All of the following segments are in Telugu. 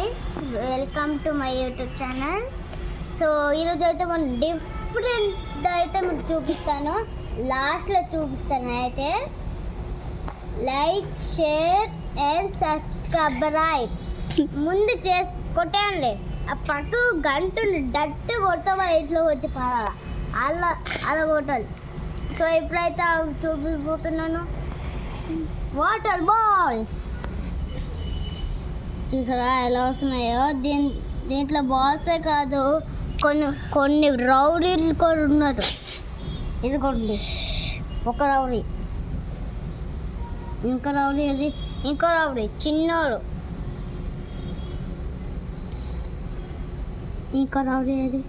Guys, welcome to my YouTube channel. So ఈరోజు అయితే మనం డిఫరెంట్ అయితే మీకు చూపిస్తాను, లాస్ట్లో చూపిస్తాను. అయితే లైక్, షేర్ అండ్ సబ్స్క్రైబ్ ముందు కొట్టేయండి. ఆ పట్టు గంటను డట్టు కొడతామా ఇంట్లో వచ్చి అలా అలా కొట్టాలి. సో ఇప్పుడైతే చూపిపోతున్నాను వాటర్ బాల్స్. చూసారా ఎలా వస్తున్నాయో? దీంట్లో బాల్సే కాదు, కొన్ని రౌడీలు కూడా ఉన్నారు. ఇదిగోండి ఒక రౌడీ, ఇంకో రౌడీ చిన్నోడు, ఇంకో రౌడీ అది.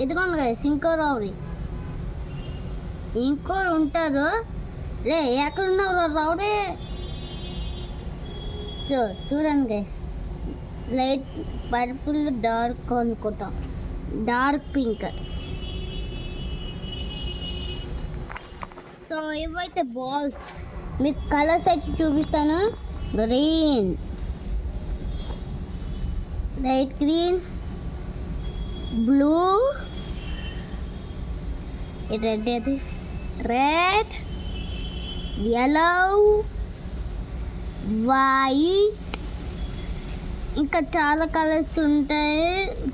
ఇదిగోండి గైస్, ఇంకో రౌడీ, ఇంకో ఉంటారు. రే ఎక్కడున్నారు రౌడీ? సో చూడండి గైస్, లైట్ పర్పుల్, డార్క్ అనుకుంటాం, డార్క్ పింక్. సో ఇవైతే బాల్స్, మీకు కలర్స్ అయితే చూపిస్తాను. Green, light green, blue, red, అది రెడ్, యెల్లో, వైట్, ఇంకా చాలా కలర్స్ ఉంటాయి.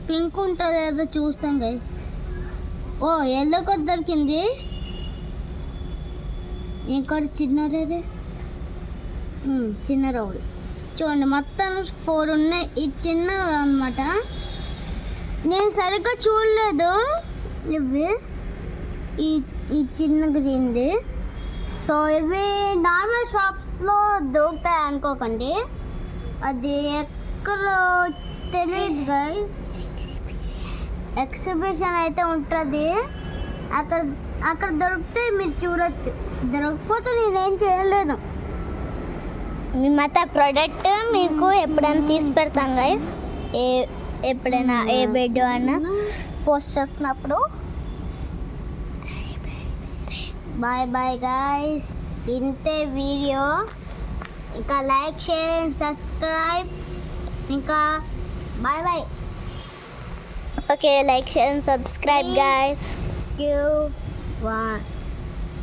పింక్ ఉంటుంది ఏదో చూస్తాం కదా. ఓ ఎల్లో కూడా దొరికింది. ఇంకోటి చిన్న రౌడీ. చూడండి మొత్తం 4 ఉన్నాయి. ఇది చిన్నవి అన్నమాట. నేను సరిగ్గా చూడలేదు ఇవి, ఈ చిన్న గ్రీన్ది. సో ఇవి నార్మల్ షాప్స్లో దొరుకుతాయి అనుకోకండి, అది ఎక్కడ తెలియదు గైస్. ఎగ్జిబిషన్ అయితే ఉంటుంది, అక్కడ దొరికితే మీరు చూడొచ్చు. దొరకకపోతే నేనేం చేయలేను. మేమైతే ప్రోడక్ట్ మీకు ఎప్పుడైనా తీసి పెడతాం గైస్, ఎప్పుడైనా ఏ వీడియో అయినా పోస్ట్ చేస్తున్నప్పుడు. బాయ్ బాయ్ గైస్, ఇంతే వీడియో. ఇంకా లైక్, షేర్, సబ్స్క్రైబ్, ఇంకా bye bye. Okay, like, share, subscribe guys. 2 1